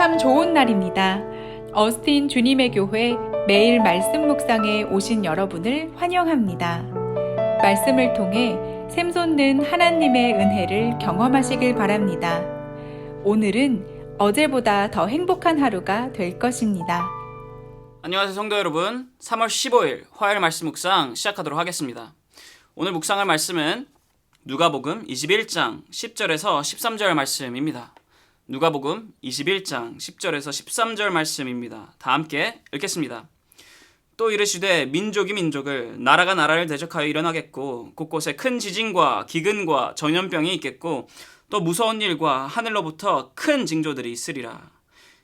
참 좋은 날입니다. 어스틴 주님의 교회 매일 말씀 묵상에 오신 여러분을 환영합니다. 말씀을 통해 샘솟는 하나님의 은혜를 경험하시길 바랍니다. 오늘은 어제보다 더 행복한 하루가 될 것입니다. 안녕하세요 성도 여러분. 3월 15일 화요일 말씀 묵상 시작하도록 하겠습니다. 오늘 묵상할 말씀은 누가복음 21장 10절에서 13절 말씀입니다. 누가복음 21장 10절에서 13절 말씀입니다. 다 함께 읽겠습니다. 또 이르시되 민족이 민족을 나라가 나라를 대적하여 일어나겠고 곳곳에 큰 지진과 기근과 전염병이 있겠고 또 무서운 일과 하늘로부터 큰 징조들이 있으리라.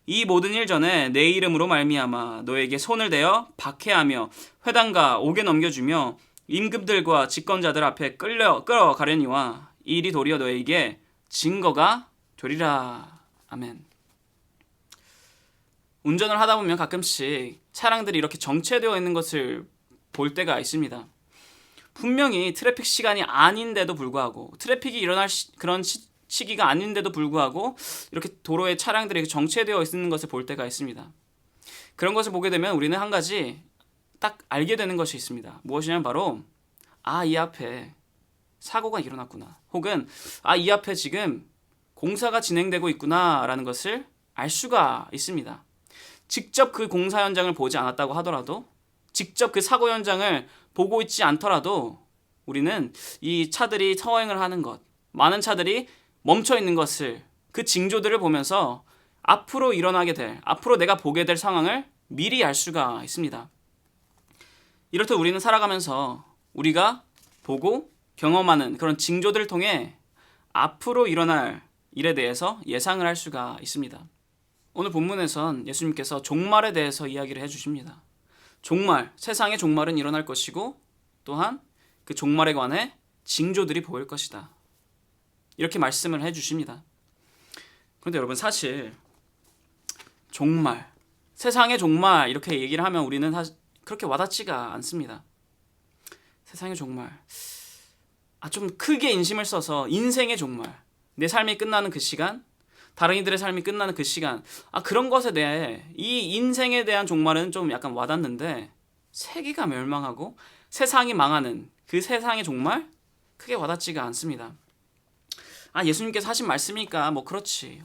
이 모든 일 전에 내 이름으로 말미암아 너에게 손을 대어 박해하며 회당과 옥에 넘겨주며 임금들과 집권자들 앞에 끌어가려니와 이 일이 도리어 너에게 증거가 되리라. 아멘. 운전을 하다 보면 가끔씩 차량들이 이렇게 정체되어 있는 것을 볼 때가 있습니다. 분명히 트래픽 시간이 아닌데도 불구하고 트래픽이 일어날 그런 시기가 아닌데도 불구하고 이렇게 도로에 차량들이 정체되어 있는 것을 볼 때가 있습니다. 그런 것을 보게 되면 우리는 한 가지 딱 알게 되는 것이 있습니다. 무엇이냐면 바로 이 앞에 사고가 일어났구나, 혹은 이 앞에 지금 공사가 진행되고 있구나 라는 것을 알 수가 있습니다. 직접 그 공사 현장을 보지 않았다고 하더라도, 직접 그 사고 현장을 보고 있지 않더라도 우리는 이 차들이 서행을 하는 것, 많은 차들이 멈춰 있는 것을, 그 징조들을 보면서 앞으로 일어나게 될, 앞으로 내가 보게 될 상황을 미리 알 수가 있습니다. 이렇듯 우리는 살아가면서 우리가 보고 경험하는 그런 징조들을 통해 앞으로 일어날 일에 대해서 예상을 할 수가 있습니다. 오늘 본문에선 예수님께서 종말에 대해서 이야기를 해주십니다. 종말, 세상의 종말은 일어날 것이고 또한 그 종말에 관해 징조들이 보일 것이다, 이렇게 말씀을 해주십니다. 그런데 여러분, 사실 종말, 세상의 종말 이렇게 얘기를 하면 우리는 사실 그렇게 와닿지가 않습니다. 세상의 종말, 좀 크게 인심을 써서 인생의 종말, 내 삶이 끝나는 그 시간, 다른 이들의 삶이 끝나는 그 시간, 그런 것에 대해, 이 인생에 대한 종말은 좀 약간 와닿는데 세계가 멸망하고 세상이 망하는 그 세상의 종말, 크게 와닿지가 않습니다. 예수님께서 하신 말씀이니까 그렇지,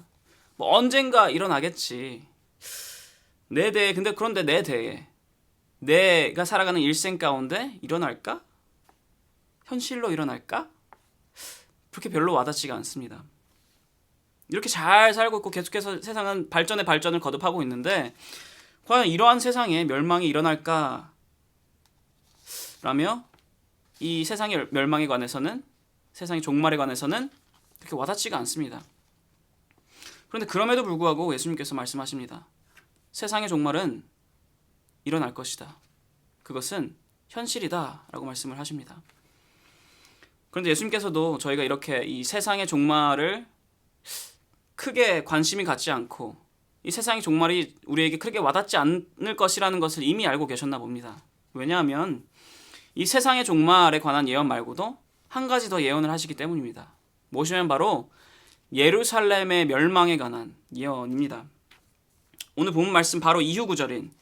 언젠가 일어나겠지. 내 대에, 그런데 내 대에, 내가 살아가는 일생 가운데 일어날까? 현실로 일어날까? 그렇게 별로 와닿지가 않습니다. 이렇게 잘 살고 있고 계속해서 세상은 발전에 발전을 거듭하고 있는데 과연 이러한 세상에 멸망이 일어날까? 라며 이 세상의 멸망에 관해서는, 세상의 종말에 관해서는 그렇게 와닿지가 않습니다. 그런데 그럼에도 불구하고 예수님께서 말씀하십니다. 세상의 종말은 일어날 것이다. 그것은 현실이다 라고 말씀을 하십니다. 그런데 예수님께서도 저희가 이렇게 이 세상의 종말을 크게 관심이 갖지 않고 이 세상의 종말이 우리에게 크게 와닿지 않을 것이라는 것을 이미 알고 계셨나 봅니다. 왜냐하면 이 세상의 종말에 관한 예언 말고도 한 가지 더 예언을 하시기 때문입니다. 무엇이냐면 바로 예루살렘의 멸망에 관한 예언입니다. 오늘 본 말씀 바로 이후 구절인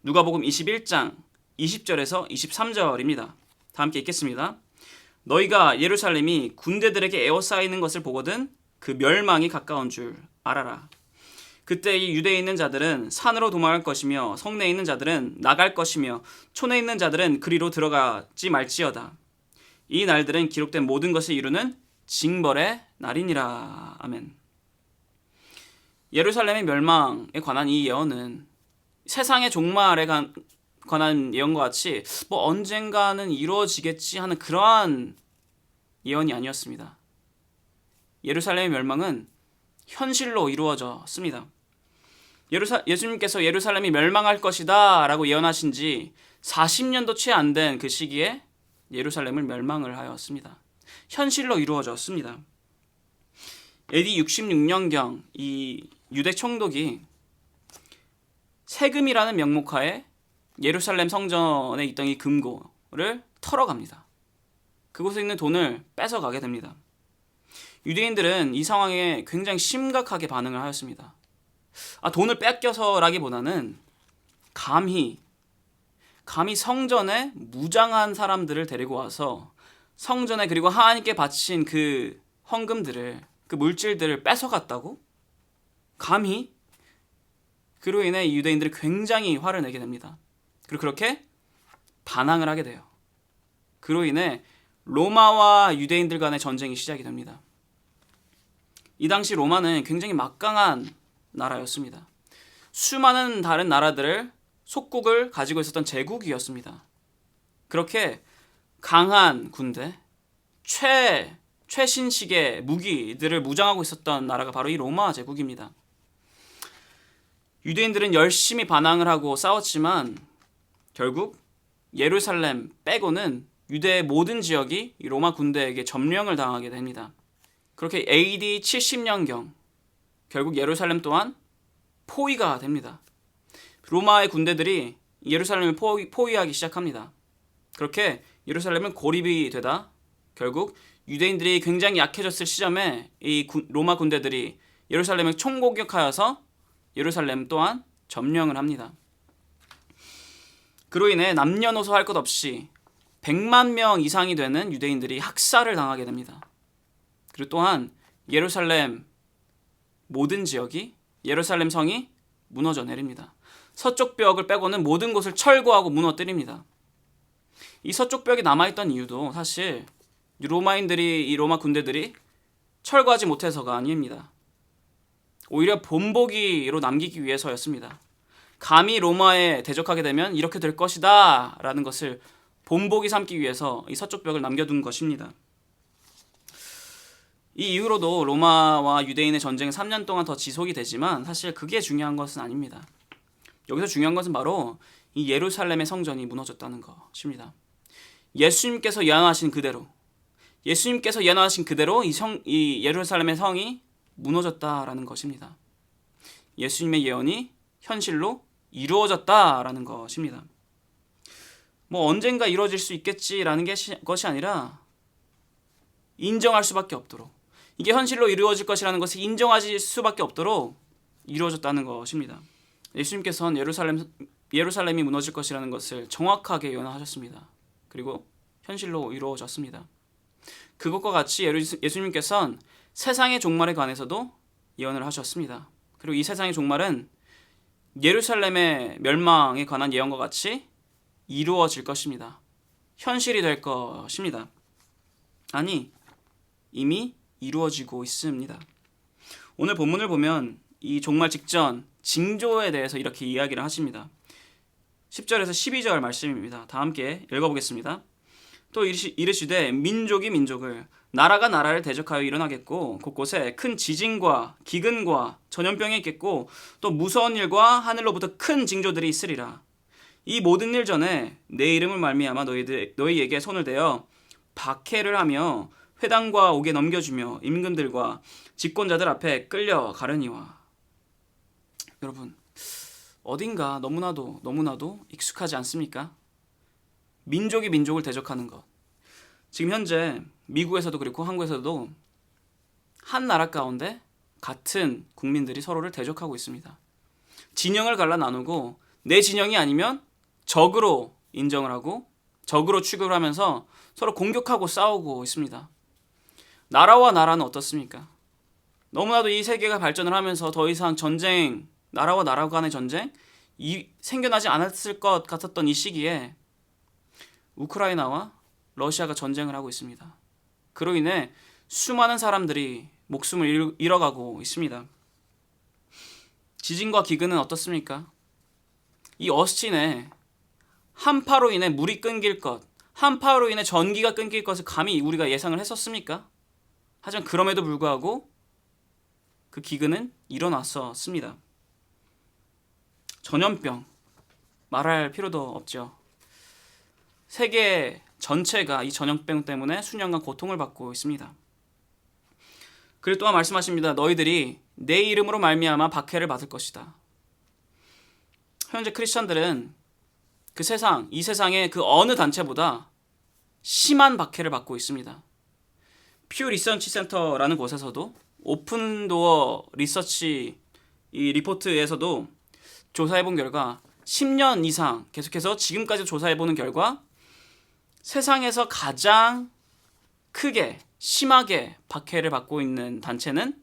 누가복음 21장 20절에서 23절입니다. 다 함께 읽겠습니다. 너희가 예루살렘이 군대들에게 에워싸이는 것을 보거든 그 멸망이 가까운 줄 알아라. 그때 이 유대에 있는 자들은 산으로 도망할 것이며 성내에 있는 자들은 나갈 것이며 촌에 있는 자들은 그리로 들어가지 말지어다. 이 날들은 기록된 모든 것을 이루는 징벌의 날이니라. 아멘. 예루살렘의 멸망에 관한 이 예언은 세상의 종말에 관한 예언과 같이 언젠가는 이루어지겠지 하는 그러한 예언이 아니었습니다. 예루살렘의 멸망은 현실로 이루어졌습니다. 예수님께서 예루살렘이 멸망할 것이다 라고 예언하신 지 40년도 채 안 된 그 시기에 예루살렘을 멸망을 하였습니다. 현실로 이루어졌습니다. AD 66년경 이 유대 총독이 세금이라는 명목하에 예루살렘 성전에 있던 이 금고를 털어갑니다. 그곳에 있는 돈을 뺏어가게 됩니다. 유대인들은 이 상황에 굉장히 심각하게 반응을 하였습니다. 돈을 뺏겨서라기보다는 감히 성전에 무장한 사람들을 데리고 와서 성전에 그리고 하나님께 바친 그 헌금들을, 그 물질들을 뺏어갔다고? 감히? 그로 인해 이 유대인들이 굉장히 화를 내게 됩니다. 그리고 그렇게 반항을 하게 돼요. 그로 인해 로마와 유대인들 간의 전쟁이 시작이 됩니다. 이 당시 로마는 굉장히 막강한 나라였습니다. 수많은 다른 나라들을 속국을 가지고 있었던 제국이었습니다. 그렇게 강한 군대, 최신식의 무기들을 무장하고 있었던 나라가 바로 이 로마 제국입니다. 유대인들은 열심히 반항을 하고 싸웠지만 결국 예루살렘 빼고는 유대의 모든 지역이 이 로마 군대에게 점령을 당하게 됩니다. 그렇게 AD 70년경 결국 예루살렘 또한 포위가 됩니다. 로마의 군대들이 예루살렘을 포위하기 시작합니다. 그렇게 예루살렘은 고립이 되다 결국 유대인들이 굉장히 약해졌을 시점에 이 로마 군대들이 예루살렘을 총공격하여서 예루살렘 또한 점령을 합니다. 그로 인해 남녀노소 할 것 없이 100만 명 이상이 되는 유대인들이 학살을 당하게 됩니다. 그리고 또한 예루살렘 모든 지역이, 예루살렘 성이 무너져 내립니다. 서쪽 벽을 빼고는 모든 곳을 철거하고 무너뜨립니다. 이 서쪽 벽이 남아있던 이유도 사실 이 로마 군대들이 철거하지 못해서가 아닙니다. 오히려 본보기로 남기기 위해서였습니다. 감히 로마에 대적하게 되면 이렇게 될 것이다 라는 것을 본보기 삼기 위해서 이 서쪽 벽을 남겨둔 것입니다. 이 이후로도 로마와 유대인의 전쟁은 3년 동안 더 지속이 되지만 사실 그게 중요한 것은 아닙니다. 여기서 중요한 것은 바로 이 예루살렘의 성전이 무너졌다는 것입니다. 예수님께서 예언하신 그대로 이 예루살렘의 성이 무너졌다라는 것입니다. 예수님의 예언이 현실로 이루어졌다라는 것입니다. 언젠가 이루어질 수 있겠지라는 것이 아니라 인정할 수밖에 없도록, 이게 현실로 이루어질 것이라는 것을 인정할 수밖에 없도록 이루어졌다는 것입니다. 예수님께서는 예루살렘이 무너질 것이라는 것을 정확하게 예언하셨습니다. 그리고 현실로 이루어졌습니다. 그것과 같이 예수님께서는 세상의 종말에 관해서도 예언을 하셨습니다. 그리고 이 세상의 종말은 예루살렘의 멸망에 관한 예언과 같이 이루어질 것입니다. 현실이 될 것입니다. 아니, 이미 이루어지고 있습니다. 오늘 본문을 보면 이 종말 직전 징조에 대해서 이렇게 이야기를 하십니다. 10절에서 12절 말씀입니다. 다 함께 읽어보겠습니다. 또 이르시되 민족이 민족을, 나라가 나라를 대적하여 일어나겠고 곳곳에 큰 지진과 기근과 전염병이 있겠고 또 무서운 일과 하늘로부터 큰 징조들이 있으리라. 이 모든 일 전에 내 이름을 말미암아 너희에게 손을 대어 박해를 하며 회당과 옥에 넘겨주며 임금들과 집권자들 앞에 끌려가려니와. 여러분, 어딘가 너무나도 익숙하지 않습니까? 민족이 민족을 대적하는 것. 지금 현재 미국에서도 그렇고 한국에서도 한 나라 가운데 같은 국민들이 서로를 대적하고 있습니다. 진영을 갈라 나누고 내 진영이 아니면 적으로 인정을 하고 적으로 취급을 하면서 서로 공격하고 싸우고 있습니다. 나라와 나라는 어떻습니까? 너무나도 이 세계가 발전을 하면서 더 이상 전쟁, 나라와 나라 간의 전쟁 생겨나지 않았을 것 같았던 이 시기에 우크라이나와 러시아가 전쟁을 하고 있습니다. 그로 인해 수많은 사람들이 목숨을 잃어가고 있습니다. 지진과 기근은 어떻습니까? 이 어스틴에 한파로 인해 물이 끊길 것, 한파로 인해 전기가 끊길 것을 감히 우리가 예상을 했었습니까? 하지만 그럼에도 불구하고 그 기근은 일어났었습니다. 전염병, 말할 필요도 없죠. 세계 전체가 이 전염병 때문에 수년간 고통을 받고 있습니다. 그리고 또한 말씀하십니다. 너희들이 내 이름으로 말미암아 박해를 받을 것이다. 현재 크리스천들은 이 세상의 그 어느 단체보다 심한 박해를 받고 있습니다. 퓨 리서치 센터라는 곳에서도 오픈도어 리서치 이 리포트에서도 조사해본 결과 10년 이상 계속해서 지금까지 조사해보는 결과 세상에서 가장 크게 심하게 박해를 받고 있는 단체는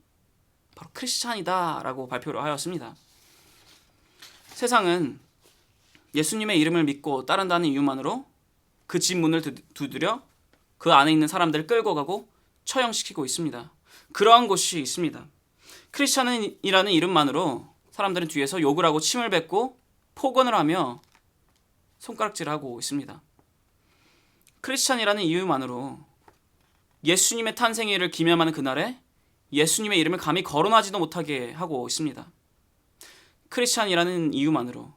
바로 크리스찬이다라고 발표를 하였습니다. 세상은 예수님의 이름을 믿고 따른다는 이유만으로 그 집 문을 두드려 그 안에 있는 사람들을 끌고 가고 처형시키고 있습니다. 그러한 곳이 있습니다. 크리스찬이라는 이름만으로 사람들은 뒤에서 욕을 하고 침을 뱉고 폭언을 하며 손가락질하고 있습니다. 크리스찬이라는 이유만으로 예수님의 탄생일을 기념하는 그날에 예수님의 이름을 감히 거론하지도 못하게 하고 있습니다. 크리스찬이라는 이유만으로,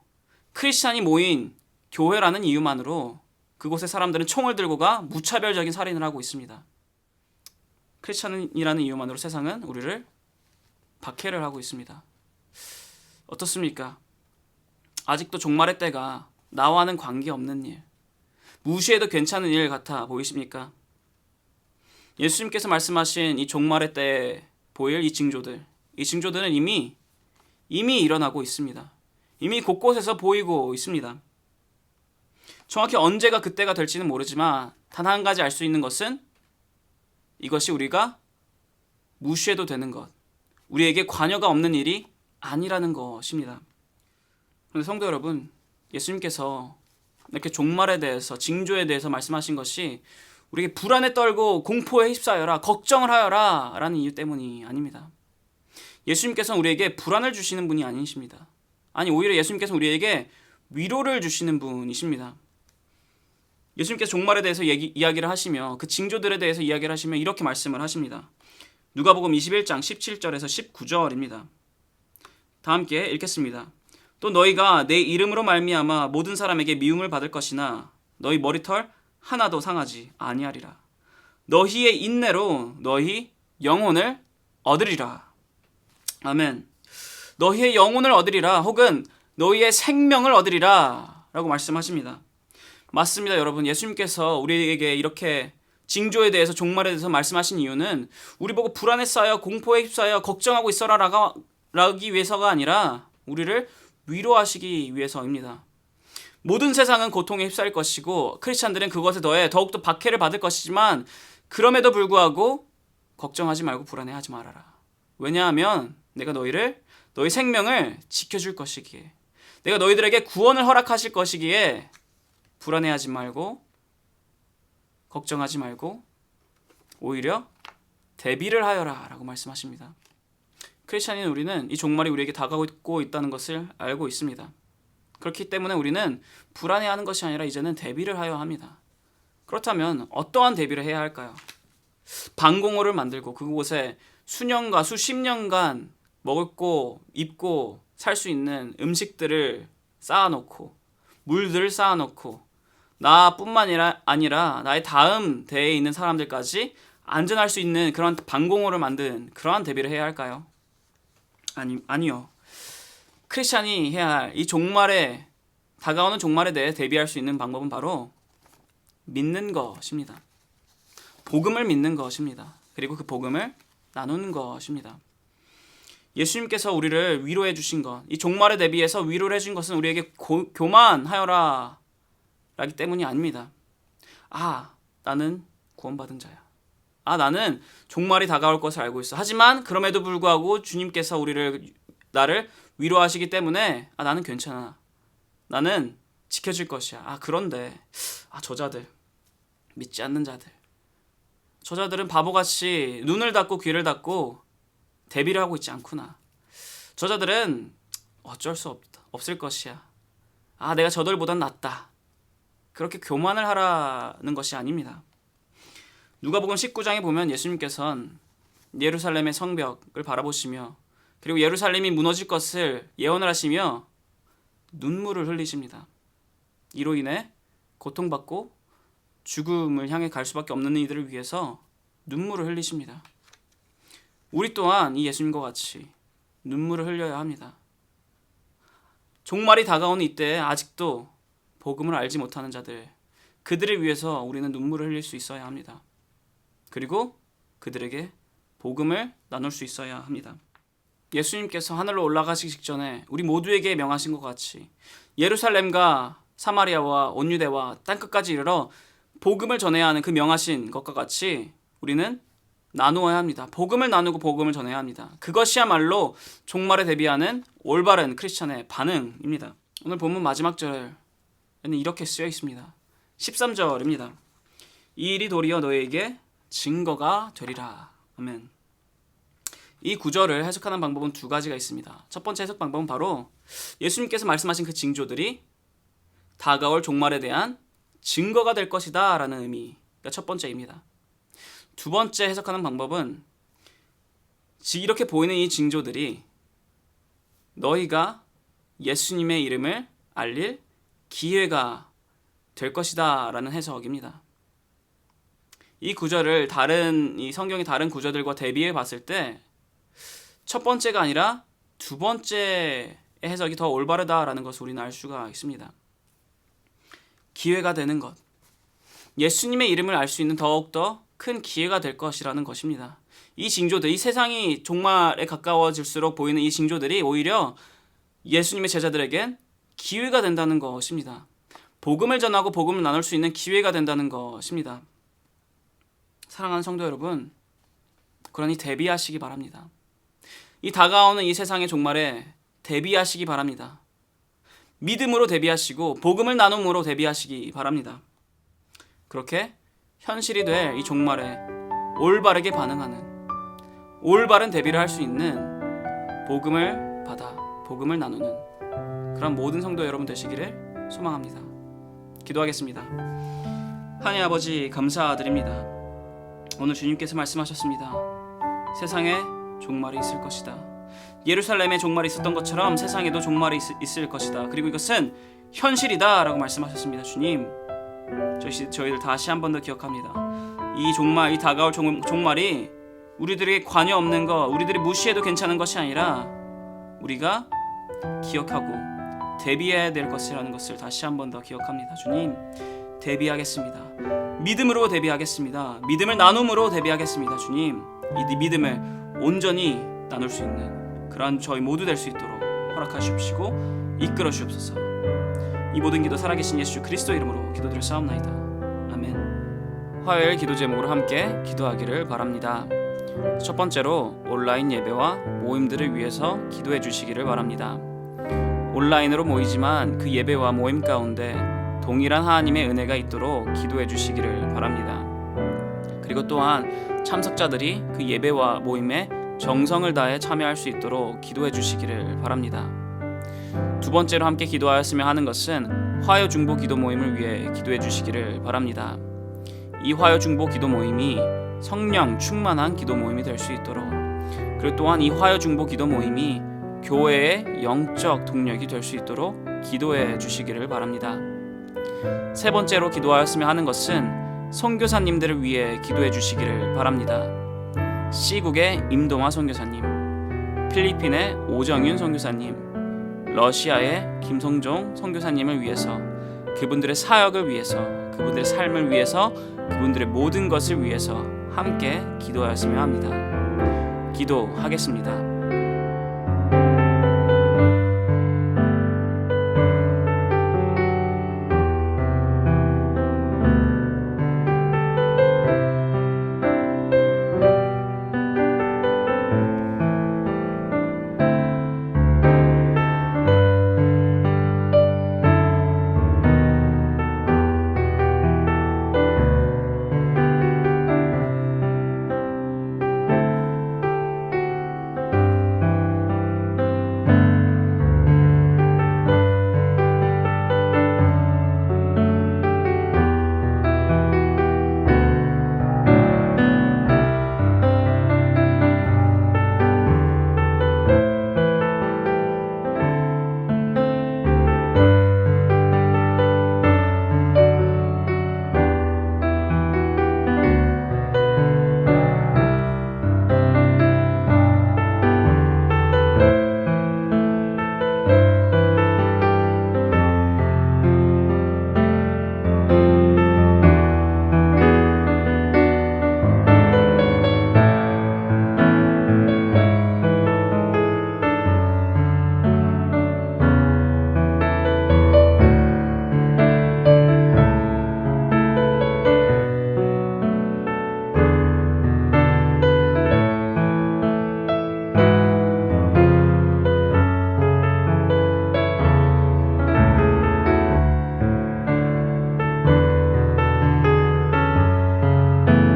크리스찬이 모인 교회라는 이유만으로 그곳의 사람들은 총을 들고 가 무차별적인 살인을 하고 있습니다. 크리스찬이라는 이유만으로 세상은 우리를 박해를 하고 있습니다. 어떻습니까? 아직도 종말의 때가 나와는 관계없는 일, 무시해도 괜찮은 일 같아 보이십니까? 예수님께서 말씀하신 이 종말의 때에 보일 이 징조들은 이미 일어나고 있습니다. 이미 곳곳에서 보이고 있습니다. 정확히 언제가 그때가 될지는 모르지만 단 한 가지 알 수 있는 것은 이것이 우리가 무시해도 되는 것, 우리에게 관여가 없는 일이 아니라는 것입니다. 그런데 성도 여러분, 예수님께서 이렇게 종말에 대해서, 징조에 대해서 말씀하신 것이 우리에게 불안에 떨고 공포에 휩싸여라, 걱정을 하여라 라는 이유 때문이 아닙니다. 예수님께서는 우리에게 불안을 주시는 분이 아니십니다. 아니, 오히려 예수님께서는 우리에게 위로를 주시는 분이십니다. 예수님께서 종말에 대해서 이야기를 하시며 그 징조들에 대해서 이야기를 하시며 이렇게 말씀을 하십니다. 누가복음 21장 17절에서 19절입니다. 다 함께 읽겠습니다. 또 너희가 내 이름으로 말미암아 모든 사람에게 미움을 받을 것이나 너희 머리털 하나도 상하지 아니하리라. 너희의 인내로 너희 영혼을 얻으리라. 아멘. 너희의 영혼을 얻으리라, 혹은 너희의 생명을 얻으리라 라고 말씀하십니다. 맞습니다, 여러분. 예수님께서 우리에게 이렇게 징조에 대해서, 종말에 대해서 말씀하신 이유는 우리 보고 불안에 쌓여 공포에 휩싸여 걱정하고 있어라 라기 위해서가 아니라 우리를 위로하시기 위해서입니다. 모든 세상은 고통에 휩싸일 것이고 크리스찬들은 그것에 더해 더욱더 박해를 받을 것이지만 그럼에도 불구하고 걱정하지 말고 불안해하지 말아라. 왜냐하면 내가 너희 생명을 지켜줄 것이기에, 내가 너희들에게 구원을 허락하실 것이기에 불안해하지 말고 걱정하지 말고 오히려 대비를 하여라 라고 말씀하십니다. 크리스찬인 우리는 이 종말이 우리에게 다가오고 있다는 것을 알고 있습니다. 그렇기 때문에 우리는 불안해하는 것이 아니라 이제는 대비를 하여야 합니다. 그렇다면 어떠한 대비를 해야 할까요? 방공호를 만들고 그곳에 수년과 수십 년간 먹고 입고 살 수 있는 음식들을 쌓아놓고 물들을 쌓아놓고 나뿐만 아니라 나의 다음 대에 있는 사람들까지 안전할 수 있는 그런 방공호를 만든 그러한 대비를 해야 할까요? 아니요. 크리스찬이 해야 할 이 다가오는 종말에 대해 대비할 수 있는 방법은 바로 믿는 것입니다. 복음을 믿는 것입니다. 그리고 그 복음을 나누는 것입니다. 예수님께서 우리를 위로해 주신 것, 이 종말에 대비해서 위로를 해준 것은 우리에게 교만하여라 라기 때문이 아닙니다. 나는 구원받은 자야. 나는 종말이 다가올 것을 알고 있어. 하지만 그럼에도 불구하고 주님께서 나를 위로하시기 때문에 나는 괜찮아. 나는 지켜질 것이야. 그런데 저자들, 믿지 않는 자들, 저자들은 바보같이 눈을 닫고 귀를 닫고 대비를 하고 있지 않구나. 저자들은 어쩔 수 없을 것이야. 내가 저들보단 낫다. 그렇게 교만을 하라는 것이 아닙니다. 누가복음 19장에 보면 예수님께서는 예루살렘의 성벽을 바라보시며 그리고 예루살렘이 무너질 것을 예언을 하시며 눈물을 흘리십니다. 이로 인해 고통받고 죽음을 향해 갈 수밖에 없는 이들을 위해서 눈물을 흘리십니다. 우리 또한 이 예수님과 같이 눈물을 흘려야 합니다. 종말이 다가오는 이때에 아직도 복음을 알지 못하는 자들, 그들을 위해서 우리는 눈물을 흘릴 수 있어야 합니다. 그리고 그들에게 복음을 나눌 수 있어야 합니다. 예수님께서 하늘로 올라가시기 직전에 우리 모두에게 명하신 것 같이 예루살렘과 사마리아와 온 유대와 땅끝까지 이르러 복음을 전해야 하는 그 명하신 것과 같이 우리는 나누어야 합니다. 복음을 나누고 복음을 전해야 합니다. 그것이야말로 종말에 대비하는 올바른 크리스찬의 반응입니다. 오늘 본문 마지막 절에는 이렇게 쓰여 있습니다. 13절입니다. 이 일이 도리어 너에게 증거가 되리라. 아멘. 이 구절을 해석하는 방법은 두 가지가 있습니다. 첫 번째 해석 방법은 바로 예수님께서 말씀하신 그 징조들이 다가올 종말에 대한 증거가 될 것이다 라는 의미가 첫 번째입니다. 두 번째 해석하는 방법은 이렇게 보이는 이 징조들이 너희가 예수님의 이름을 알릴 기회가 될 것이다 라는 해석입니다. 이 구절을 이 성경의 다른 구절들과 대비해 봤을 때 첫 번째가 아니라 두 번째의 해석이 더 올바르다라는 것을 우리는 알 수가 있습니다. 기회가 되는 것, 예수님의 이름을 알 수 있는 더욱더 큰 기회가 될 것이라는 것입니다. 이 징조들, 이 세상이 종말에 가까워질수록 보이는 이 징조들이 오히려 예수님의 제자들에겐 기회가 된다는 것입니다. 복음을 전하고 복음을 나눌 수 있는 기회가 된다는 것입니다. 사랑하는 성도 여러분, 그러니 대비하시기 바랍니다. 이 다가오는 이 세상의 종말에 대비하시기 바랍니다. 믿음으로 대비하시고 복음을 나눔으로 대비하시기 바랍니다. 그렇게 현실이 될 이 종말에 올바르게 반응하는, 올바른 대비를 할 수 있는, 복음을 받아 복음을 나누는 그런 모든 성도 여러분 되시기를 소망합니다. 기도하겠습니다. 하나님 아버지 감사드립니다. 오늘 주님께서 말씀하셨습니다. 세상에 종말이 있을 것이다. 예루살렘에 종말이 있었던 것처럼 세상에도 종말이 있을 것이다. 그리고 이것은 현실이다 라고 말씀하셨습니다. 주님, 저희들 다시 한 번 더 기억합니다. 이 종말, 이 다가올 종말이 우리들에게 관여 없는 것, 우리들이 무시해도 괜찮은 것이 아니라 우리가 기억하고 대비해야 될 것이라는 것을 다시 한 번 더 기억합니다. 주님, 대비하겠습니다. 믿음으로 대비하겠습니다. 믿음을 나눔으로 대비하겠습니다. 주님, 이 믿음을 온전히 나눌 수 있는 그러한 저희 모두 될 수 있도록 허락하시옵시고 이끌어 주옵소서. 이 모든 기도 살아계신 예수 그리스도 이름으로 기도드렸사옵나이다. 아멘. 화요일 기도 제목으로 함께 기도하기를 바랍니다. 첫 번째로 온라인 예배와 모임들을 위해서 기도해 주시기를 바랍니다. 온라인으로 모이지만 그 예배와 모임 가운데 동일한 하나님의 은혜가 있도록 기도해 주시기를 바랍니다. 그리고 또한 참석자들이 그 예배와 모임에 정성을 다해 참여할 수 있도록 기도해 주시기를 바랍니다. 두 번째로 함께 기도하였으면 하는 것은 화요 중보 기도 모임을 위해 기도해 주시기를 바랍니다. 이 화요 중보 기도 모임이 성령 충만한 기도 모임이 될 수 있도록, 그리고 또한 이 화요 중보 기도 모임이 교회의 영적 동력이 될 수 있도록 기도해 주시기를 바랍니다. 세 번째로 기도하였으면 하는 것은 선교사님들을 위해 기도해 주시기를 바랍니다. C국의 임동화 선교사님, 필리핀의 오정윤 선교사님, 러시아의 김성종 선교사님을 위해서, 그분들의 사역을 위해서, 그분들의 삶을 위해서, 그분들의 모든 것을 위해서 함께 기도하였으면 합니다. 기도하겠습니다.